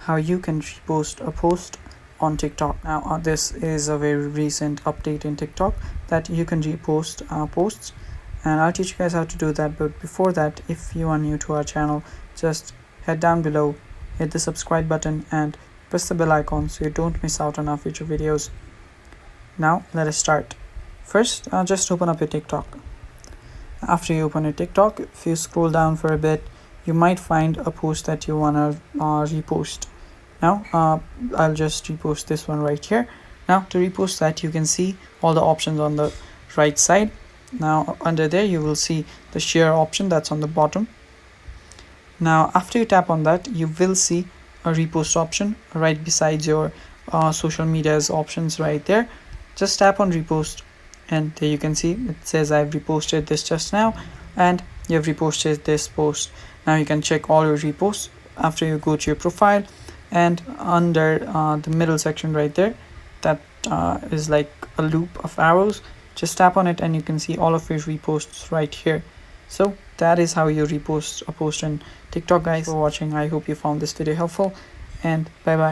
how you can repost a post on TikTok. Now this is a very recent update in TikTok that you can repost posts, and I'll teach you guys how to do that. But before that, if you are new to our channel, just head down below, hit the subscribe button and press the bell icon so you don't miss out on our future videos. Now let us start. First, just open up your TikTok. After you open your TikTok, if you scroll down for a bit, you might find a post that you want to repost. Now I'll just repost this one right here. Now to repost that, you can see all the options on the right side. Now under there you will see the share option that's on the bottom. Now after you tap on that, you will see a repost option right beside your social media's options right there. Just tap on repost, and there you can see it says I've reposted this just now, and you've reposted this post. Now you can check all your reposts after you go to your profile, and under the middle section right there, that is like a loop of arrows. Just tap on it and you can see all of your reposts right here. So that is how you repost a post in TikTok, guys. For watching, I hope you found this video helpful, and bye bye.